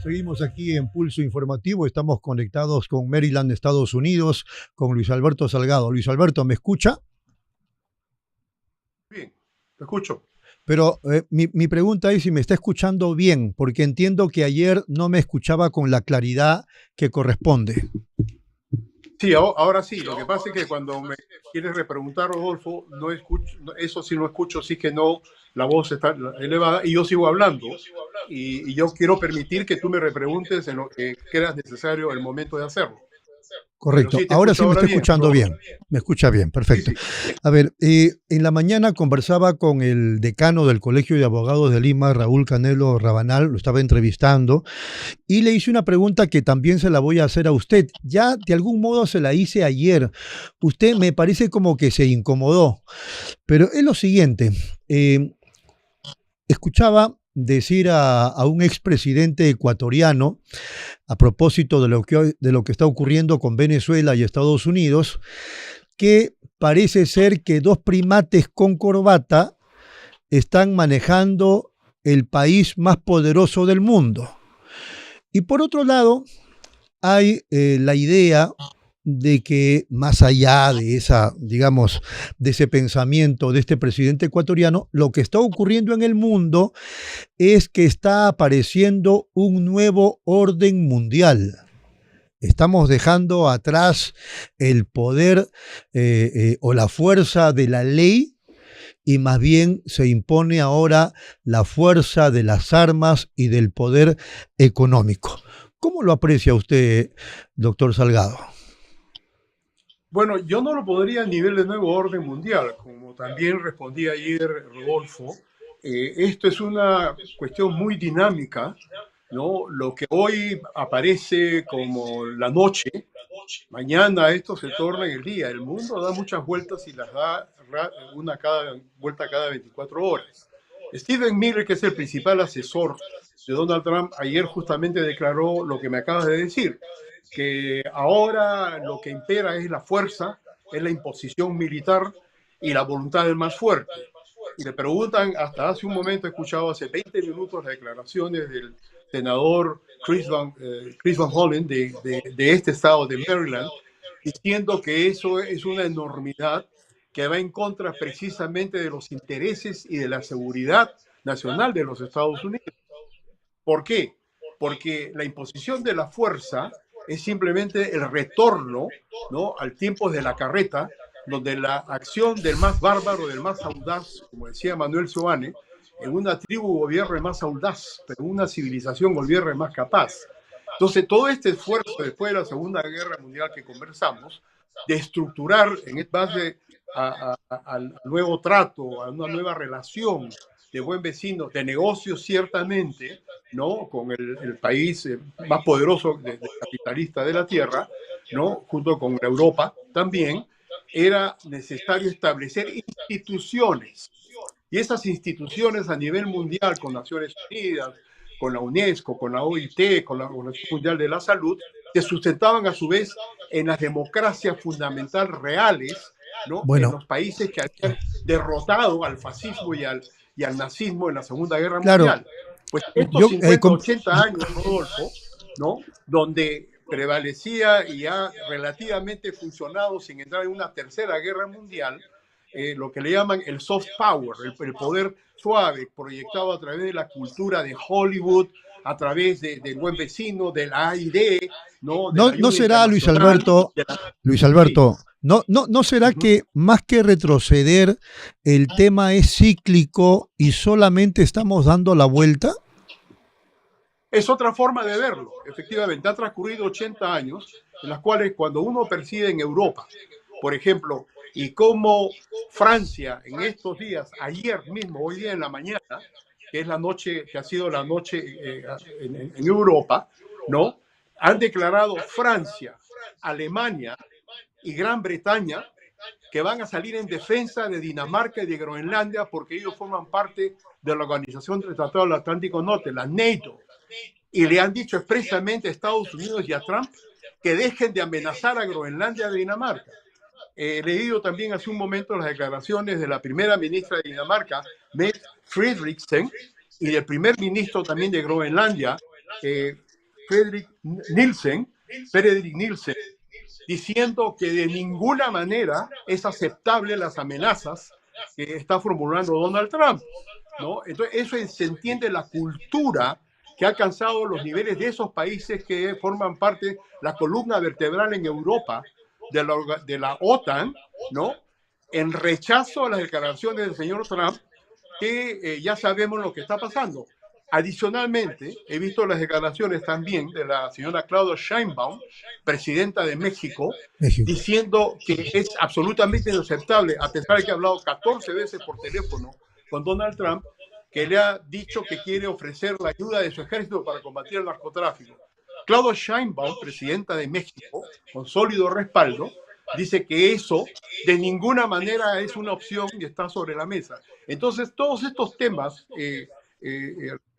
Seguimos aquí en Pulso Informativo, estamos conectados con Maryland, Estados Unidos, con Luis Alberto Salgado. Luis Alberto, ¿me escucha? Bien, te escucho. Pero mi pregunta es si me está escuchando bien, porque entiendo que ayer no me escuchaba con la claridad que corresponde. Sí, ahora sí. Lo que pasa es que cuando me quieres repreguntar, Rodolfo, no escucho, eso sí no escucho, sí que no, la voz está elevada y yo sigo hablando. Y yo quiero permitir que tú me repreguntes en lo que creas necesario el momento de hacerlo. Pero Correcto, sí te ahora escucho sí me ahora está bien, escuchando Rodolfo. bien, me escucha bien, Sí, perfecto. sí, bien. A ver, en la mañana conversaba con el decano del Colegio de Abogados de Lima, Raúl Canelo Rabanal, lo estaba entrevistando, y le hice una pregunta que también se la voy a hacer a usted. Ya de algún modo se la hice ayer. Usted me parece como que se incomodó, pero es lo siguiente. Escuchaba decir a un expresidente ecuatoriano, a propósito de lo que está ocurriendo con Venezuela y Estados Unidos, que parece ser que dos primates con corbata están manejando el país más poderoso del mundo. Y por otro lado, hay la idea de que más allá de esa, digamos, de ese pensamiento de este presidente ecuatoriano, lo que está ocurriendo en el mundo es que está apareciendo un nuevo orden mundial. Estamos dejando atrás el poder o la fuerza de la ley y más bien se impone ahora la fuerza de las armas y del poder económico. ¿Cómo lo aprecia usted, doctor Salgado? Bueno, yo no lo podría a nivel de nuevo orden mundial, como también respondí ayer, Rodolfo. Esto es una cuestión muy dinámica, ¿no? Lo que hoy aparece como la noche, mañana esto se torna en el día. El mundo da muchas vueltas y las da vuelta cada 24 horas. Stephen Miller, que es el principal asesor de Donald Trump, ayer justamente declaró lo que me acabas de decir, que ahora lo que impera es la fuerza, es la imposición militar y la voluntad del más fuerte. Y le preguntan, hasta hace un momento he escuchado hace 20 minutos las declaraciones del senador Chris Van Hollen de este estado de Maryland, diciendo que eso es una enormidad que va en contra precisamente de los intereses y de la seguridad nacional de los Estados Unidos. ¿Por qué? Porque la imposición de la fuerza es simplemente el retorno, ¿no?, al tiempo de la carreta, donde la acción del más bárbaro, del más audaz, como decía Manuel Soane, en una tribu gobierne más audaz, pero en una civilización gobierne más capaz. Entonces, todo este esfuerzo después de la Segunda Guerra Mundial que conversamos, de estructurar en base al nuevo trato, a una nueva relación de buen vecino, de negocios ciertamente, ¿no?, con el país más poderoso capitalista de la Tierra, ¿no?, junto con Europa también, era necesario establecer instituciones. Y esas instituciones a nivel mundial, con Naciones Unidas, con la UNESCO, con la OIT, con la Organización Mundial de la Salud, se sustentaban a su vez en las democracias fundamentales reales, ¿no?, en Bueno, los países que habían derrotado al fascismo y al nazismo en la Segunda Guerra claro, Mundial. Pues estos yo 50, 80 años, Rodolfo, ¿no?, donde prevalecía y ha relativamente funcionado sin entrar en una tercera guerra mundial, lo que le llaman el soft power, el poder suave, proyectado a través de la cultura de Hollywood, a través del buen vecino, del AID, ¿no?, de la no, no ayuda será, internacional. Luis Sí. Alberto, no será Uh-huh. que más que retroceder, el tema es cíclico y solamente estamos dando la vuelta. Es otra forma de verlo. Efectivamente, han transcurrido 80 años en las cuales cuando uno percibe en Europa, por ejemplo, y como Francia en estos días, ayer mismo, hoy día en la mañana, que es la noche, que ha sido la noche en Europa, ¿no?, han declarado Francia, Alemania y Gran Bretaña que van a salir en defensa de Dinamarca y de Groenlandia porque ellos forman parte de la Organización del Tratado del Atlántico Norte, la NATO, y le han dicho expresamente a Estados Unidos y a Trump que dejen de amenazar a Groenlandia y a Dinamarca. He leído también hace un momento las declaraciones de la primera ministra de Dinamarca, Mette Frederiksen, y del primer ministro también de Groenlandia, Fredrik Nielsen, diciendo que de ninguna manera es aceptable las amenazas que está formulando Donald Trump, ¿no? Entonces, eso se entiende la cultura que ha alcanzado los niveles de esos países que forman parte, la columna vertebral en Europa de la OTAN, ¿no? En rechazo a las declaraciones del señor Trump, que ya sabemos lo que está pasando. Adicionalmente, he visto las declaraciones también de la señora Claudia Sheinbaum, presidenta de México, México. diciendo que es absolutamente inaceptable, a pesar de que ha hablado 14 veces por teléfono con Donald Trump, que le ha dicho que quiere ofrecer la ayuda de su ejército para combatir el narcotráfico. Claudia Sheinbaum, presidenta de México, con sólido respaldo, dice que eso de ninguna manera es una opción y está sobre la mesa. Entonces, todos estos temas,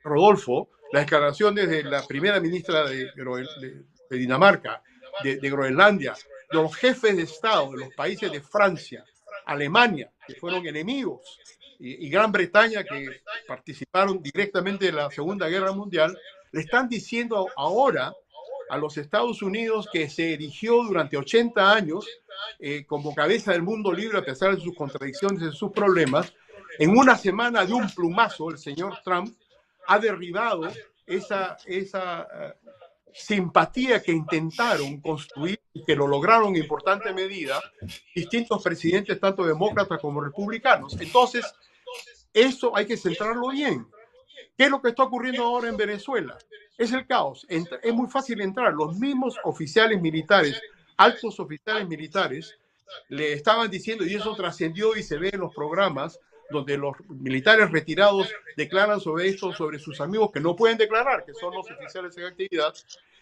Rodolfo, las declaraciones de la primera ministra de Dinamarca, de Groenlandia, de los jefes de Estado de los países de Francia, Alemania, que fueron enemigos, y Gran Bretaña, que participaron directamente de la Segunda Guerra Mundial, le están diciendo ahora a los Estados Unidos, que se erigió durante 80 años como cabeza del mundo libre a pesar de sus contradicciones y sus problemas, en una semana de un plumazo el señor Trump ha derribado esa simpatía que intentaron construir y que lo lograron en importante medida distintos presidentes, tanto demócratas como republicanos. Entonces, eso hay que centrarlo bien. ¿Qué es lo que está ocurriendo ahora en Venezuela? Es el caos. Es muy fácil entrar. Los mismos oficiales militares, altos oficiales militares, le estaban diciendo, y eso trascendió y se ve en los programas, donde los militares retirados declaran sobre esto, sobre sus amigos que no pueden declarar, que son los oficiales en actividad,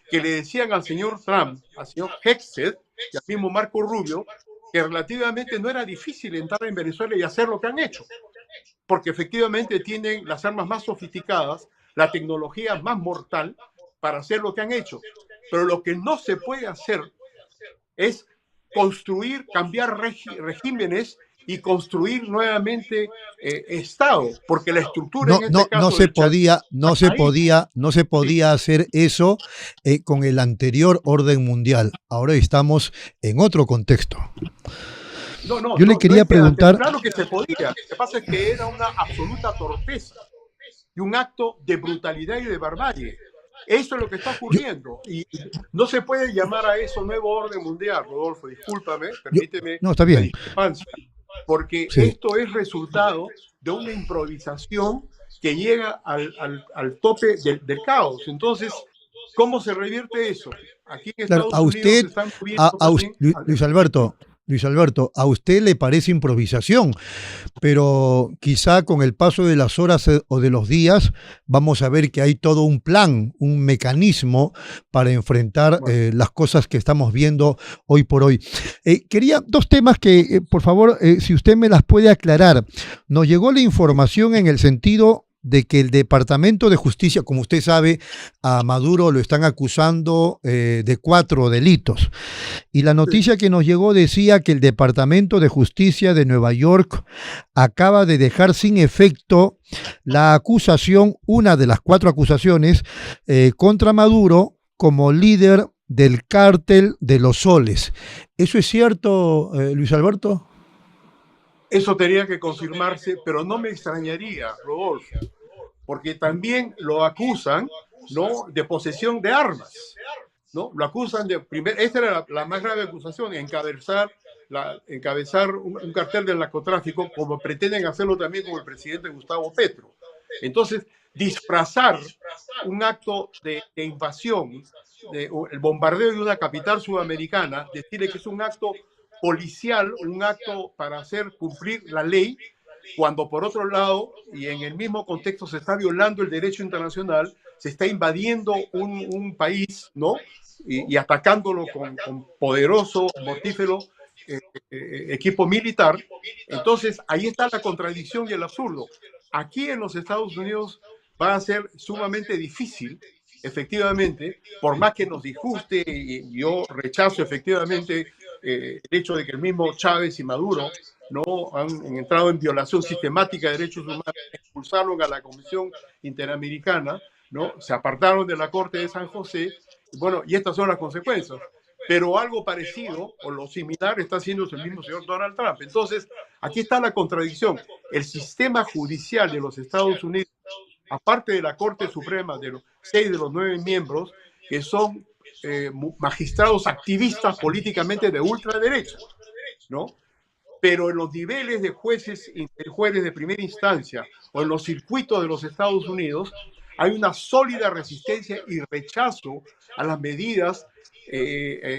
que le decían al señor Trump, al señor Hegseth y al mismo Marco Rubio, que relativamente no era difícil entrar en Venezuela y hacer lo que han hecho, porque efectivamente tienen las armas más sofisticadas, la tecnología más mortal para hacer lo que han hecho. Pero lo que no se puede hacer es construir, cambiar regímenes y construir nuevamente Estado, porque la estructura No, en este no, caso no se podía hacer eso con el anterior orden mundial. Ahora estamos en otro contexto. Yo le quería preguntar. Claro que se podía. Lo que pasa es que era una absoluta torpeza y un acto de brutalidad y de barbarie. Eso es lo que está ocurriendo. Y no se puede llamar a eso nuevo orden mundial, Rodolfo. Discúlpame, permíteme No, está bien. Porque sí, esto es resultado de una improvisación que llega al tope del caos. Entonces, ¿cómo se revierte eso? Aquí en Estados Unidos se están moviendo Luis Alberto, a usted le parece improvisación, pero quizá con el paso de las horas o de los días vamos a ver que hay todo un plan, un mecanismo para enfrentar las cosas que estamos viendo hoy por hoy. Quería dos temas que, por favor, si usted me las puede aclarar. Nos llegó la información en el sentido de que el Departamento de Justicia, como usted sabe, a Maduro lo están acusando de 4 delitos. Y la noticia que nos llegó decía que el Departamento de Justicia de Nueva York acaba de dejar sin efecto la acusación, una de las 4 acusaciones, contra Maduro como líder del cártel de los soles. ¿Eso es cierto, Luis Alberto? Eso tenía que confirmarse, pero no me extrañaría, Rodolfo, porque también lo acusan, ¿no?, de posesión de armas, ¿no? Lo acusan de, esta era la más grave acusación, encabezar un cartel del narcotráfico, como pretenden hacerlo también con el presidente Gustavo Petro. Entonces, disfrazar un acto de invasión, el bombardeo de una capital sudamericana, decirle que es un acto policial, un acto para hacer cumplir la ley, cuando por otro lado, y en el mismo contexto, se está violando el derecho internacional, se está invadiendo un país, ¿no?, y atacándolo con poderoso, mortífero equipo militar. Entonces, ahí está la contradicción y el absurdo. Aquí en los Estados Unidos va a ser sumamente difícil, efectivamente, por más que nos disguste, y yo rechazo efectivamente el hecho de que el mismo Chávez y Maduro no han entrado en violación sistemática de derechos humanos, expulsaron a la Comisión Interamericana, ¿no? Se apartaron de la Corte de San José, bueno, y estas son las consecuencias. Pero algo parecido o lo similar está haciendo el mismo señor Donald Trump. Entonces, aquí está la contradicción. El sistema judicial de los Estados Unidos, aparte de la Corte Suprema, de los 6 de los 9 miembros, que son magistrados activistas políticamente de ultraderecha, ¿no? Pero en los niveles de jueces de primera instancia o en los circuitos de los Estados Unidos hay una sólida resistencia y rechazo a las medidas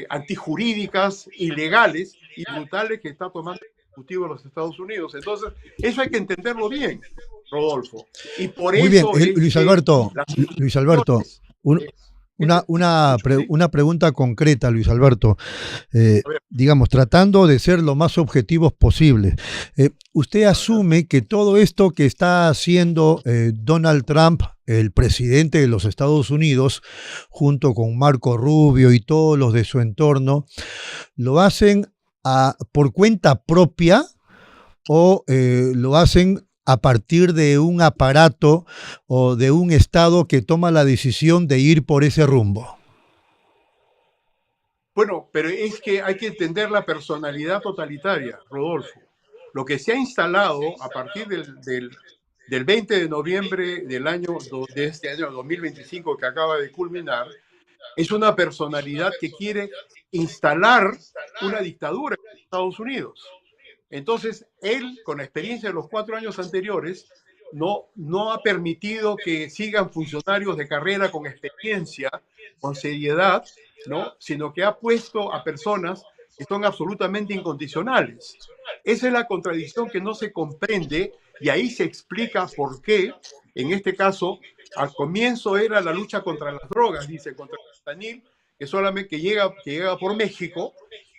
antijurídicas, ilegales y brutales que está tomando el Ejecutivo de los Estados Unidos. Entonces, eso hay que entenderlo bien, Rodolfo. Y por Muy bien, eso Luis Alberto, una pregunta concreta, Luis Alberto. Digamos, tratando de ser lo más objetivos posible. ¿Usted asume que todo esto que está haciendo Donald Trump, el presidente de los Estados Unidos, junto con Marco Rubio y todos los de su entorno, lo hacen por cuenta propia o lo hacen a partir de un aparato o de un Estado que toma la decisión de ir por ese rumbo? Bueno, pero es que hay que entender la personalidad totalitaria, Rodolfo. Lo que se ha instalado a partir del 20 de noviembre de este año 2025 que acaba de culminar, es una personalidad que quiere instalar una dictadura en Estados Unidos. Entonces, él, con la experiencia de los 4 años anteriores, no ha permitido que sigan funcionarios de carrera con experiencia, con seriedad, ¿no? Sino que ha puesto a personas que son absolutamente incondicionales. Esa es la contradicción que no se comprende y ahí se explica por qué, en este caso, al comienzo era la lucha contra las drogas, dice, contra el fentanil, que solamente que llega por México,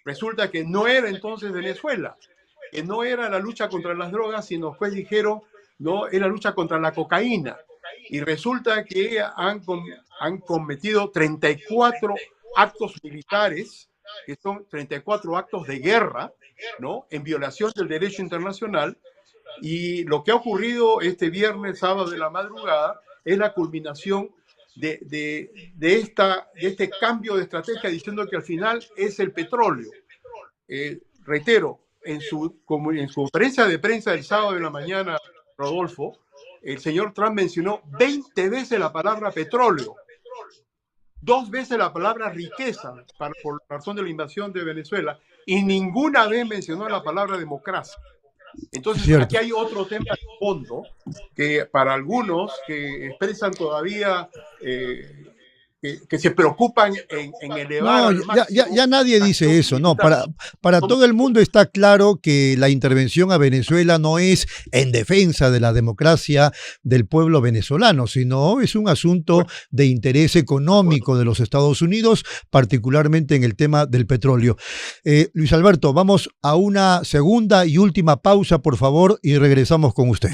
resulta que no era entonces Venezuela, que no era la lucha contra las drogas, sino después dijeron, no, era lucha contra la cocaína. Y resulta que han cometido 34 actos militares, que son 34 actos de guerra, ¿no? En violación del derecho internacional. Y lo que ha ocurrido este viernes, sábado de la madrugada, es la culminación de este cambio de estrategia, diciendo que al final es el petróleo. Reitero, en su conferencia de prensa del sábado de la mañana, Rodolfo, el señor Trump mencionó 20 veces la palabra petróleo, 2 veces la palabra riqueza por razón de la invasión de Venezuela y ninguna vez mencionó la palabra democracia. Entonces, aquí hay otro tema de fondo que para algunos que expresan todavía que se preocupan en elevar. No, ya nadie dice eso, no. Para todo el mundo está claro que la intervención a Venezuela no es en defensa de la democracia del pueblo venezolano, sino es un asunto de interés económico de los Estados Unidos, particularmente en el tema del petróleo. Luis Alberto, vamos a una segunda y última pausa, por favor, y regresamos con usted.